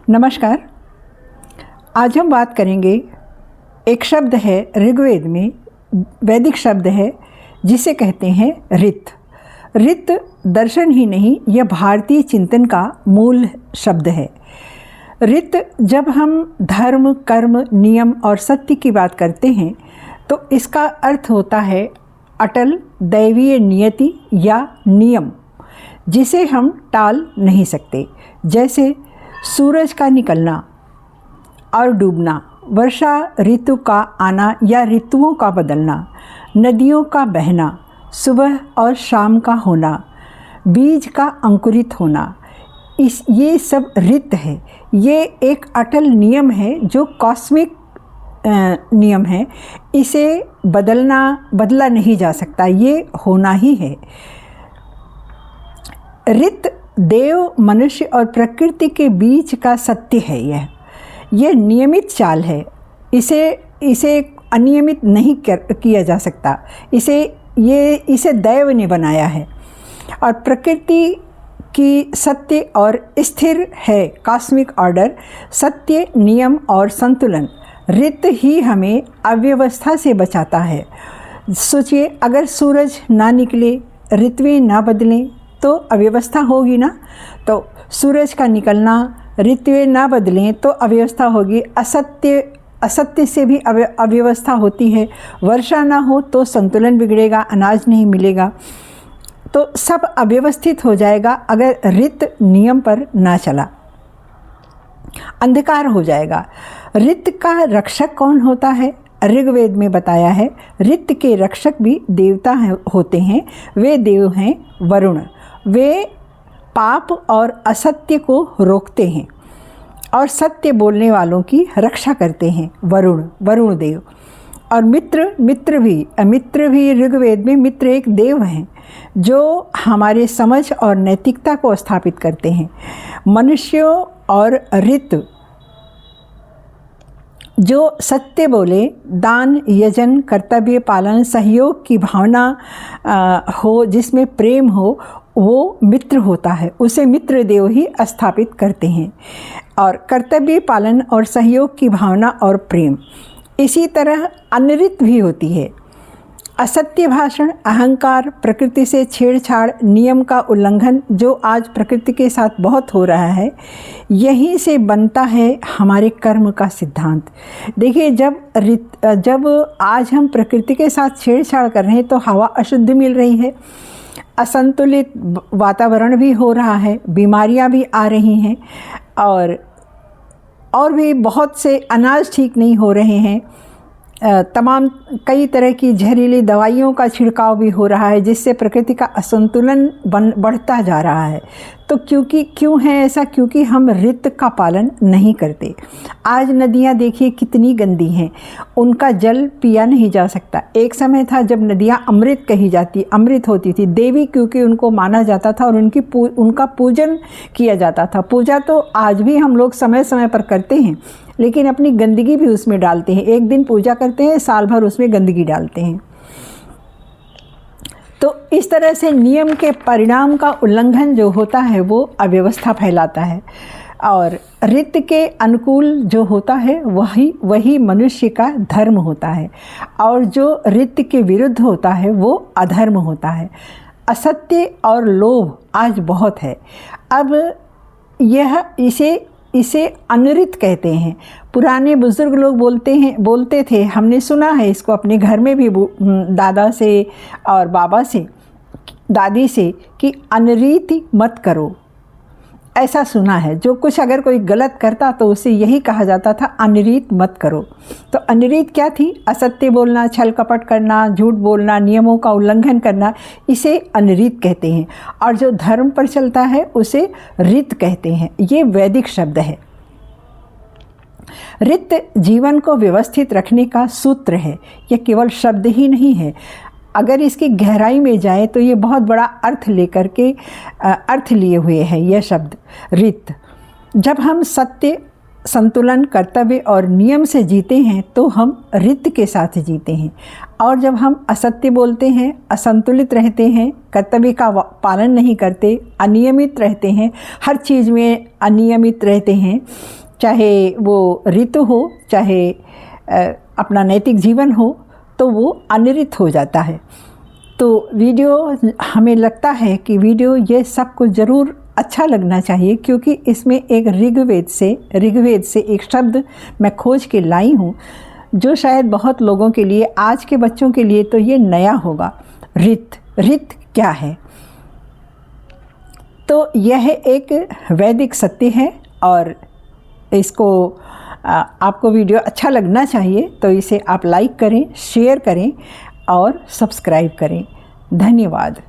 नमस्कार। आज हम बात करेंगे, एक शब्द है ऋग्वेद में, वैदिक शब्द है जिसे कहते हैं ऋत। ऋत दर्शन ही नहीं, यह भारतीय चिंतन का मूल शब्द है। ऋत, जब हम धर्म, कर्म, नियम और सत्य की बात करते हैं तो इसका अर्थ होता है अटल दैवीय नियति या नियम, जिसे हम टाल नहीं सकते। जैसे सूरज का निकलना और डूबना, वर्षा ऋतु का आना या ऋतुओं का बदलना, नदियों का बहना, सुबह और शाम का होना, बीज का अंकुरित होना, ये सब ऋत है। ये एक अटल नियम है जो कॉस्मिक नियम है। इसे बदला नहीं जा सकता, ये होना ही है। ऋत देव, मनुष्य और प्रकृति के बीच का सत्य है। यह नियमित चाल है। इसे अनियमित नहीं किया जा सकता। इसे दैव ने बनाया है और प्रकृति की सत्य और स्थिर है कॉस्मिक ऑर्डर, सत्य, नियम और संतुलन। ऋत ही हमें अव्यवस्था से बचाता है। सोचिए, अगर सूरज ना निकले, ऋतुएं ना बदलें तो अव्यवस्था होगी ना। तो सूरज का निकलना, ऋतुएं ना बदलें तो अव्यवस्था होगी। असत्य से भी अव्यवस्था होती है। वर्षा ना हो तो संतुलन बिगड़ेगा, अनाज नहीं मिलेगा, तो सब अव्यवस्थित हो जाएगा अगर ऋत नियम पर ना चला। अंधकार हो जाएगा। ऋत का रक्षक कौन होता है? ऋग्वेद में बताया है, ऋत के रक्षक भी देवता होते हैं। वे देव हैं वरुण। वे पाप और असत्य को रोकते हैं और सत्य बोलने वालों की रक्षा करते हैं। वरुण देव। और मित्र भी ऋग्वेद में मित्र एक देव हैं जो हमारे समझ और नैतिकता को स्थापित करते हैं। मनुष्यों और ऋत जो सत्य बोले, दान, यजन, कर्तव्य पालन, सहयोग की भावना हो, जिसमें प्रेम हो, वो मित्र होता है। उसे मित्र देव ही स्थापित करते हैं। और कर्तव्य पालन और सहयोग की भावना और प्रेम। इसी तरह अनृत भी होती है। असत्य भाषण, अहंकार, प्रकृति से छेड़छाड़, नियम का उल्लंघन, जो आज प्रकृति के साथ बहुत हो रहा है, यहीं से बनता है हमारे कर्म का सिद्धांत। देखिए, जब आज हम प्रकृति के साथ छेड़छाड़ कर रहे हैं तो हवा अशुद्ध मिल रही है, असंतुलित वातावरण भी हो रहा है, बीमारियां भी आ रही हैं और भी बहुत से अनाज ठीक नहीं हो रहे हैं। कई तरह की जहरीली दवाइयों का छिड़काव भी हो रहा है, जिससे प्रकृति का असंतुलन बढ़ता जा रहा है। तो क्यों है ऐसा? क्योंकि हम ऋत का पालन नहीं करते। आज नदियाँ देखिए कितनी गंदी हैं, उनका जल पिया नहीं जा सकता। एक समय था जब नदियाँ अमृत होती थी, देवी, क्योंकि उनको माना जाता था और उनका पूजन किया जाता था। पूजा तो आज भी हम लोग समय समय पर करते हैं, लेकिन अपनी गंदगी भी उसमें डालते हैं। एक दिन पूजा करते हैं, साल भर उसमें गंदगी डालते हैं। तो इस तरह से नियम के परिणाम का उल्लंघन जो होता है वो अव्यवस्था फैलाता है। और ऋत के अनुकूल जो होता है वही मनुष्य का धर्म होता है, और जो ऋत के विरुद्ध होता है वो अधर्म होता है। असत्य और लोभ आज बहुत है। अब इसे अनृत कहते हैं। पुराने बुजुर्ग लोग बोलते थे, हमने सुना है इसको अपने घर में भी दादा से और बाबा से, दादी से, कि अनरीति मत करो। ऐसा सुना है। जो कुछ अगर कोई गलत करता तो उसे यही कहा जाता था, अनरीत मत करो। तो अनरीत क्या थी? असत्य बोलना, छल कपट करना, झूठ बोलना, नियमों का उल्लंघन करना, इसे अनरीत कहते हैं। और जो धर्म पर चलता है उसे ऋत कहते हैं। ये वैदिक शब्द है। ऋत जीवन को व्यवस्थित रखने का सूत्र है। यह केवल शब्द ही नहीं है। अगर इसकी गहराई में जाए तो ये बहुत बड़ा अर्थ लिए हुए है यह शब्द ऋत। जब हम सत्य, संतुलन, कर्तव्य और नियम से जीते हैं तो हम ऋत के साथ जीते हैं। और जब हम असत्य बोलते हैं, असंतुलित रहते हैं, कर्तव्य का पालन नहीं करते, अनियमित रहते हैं, हर चीज़ में अनियमित रहते हैं, चाहे वो ऋतु हो, चाहे अपना नैतिक जीवन हो, तो वो अनिरित हो जाता है। तो वीडियो, हमें लगता है कि वीडियो ये सबको ज़रूर अच्छा लगना चाहिए, क्योंकि इसमें एक ऋग्वेद से एक शब्द मैं खोज के लाई हूँ, जो शायद बहुत लोगों के लिए, आज के बच्चों के लिए तो ये नया होगा। ऋत क्या है? तो यह एक वैदिक सत्य है, और इसको आपको वीडियो अच्छा लगना चाहिए तो इसे आप लाइक करें, शेयर करें और सब्सक्राइब करें। धन्यवाद।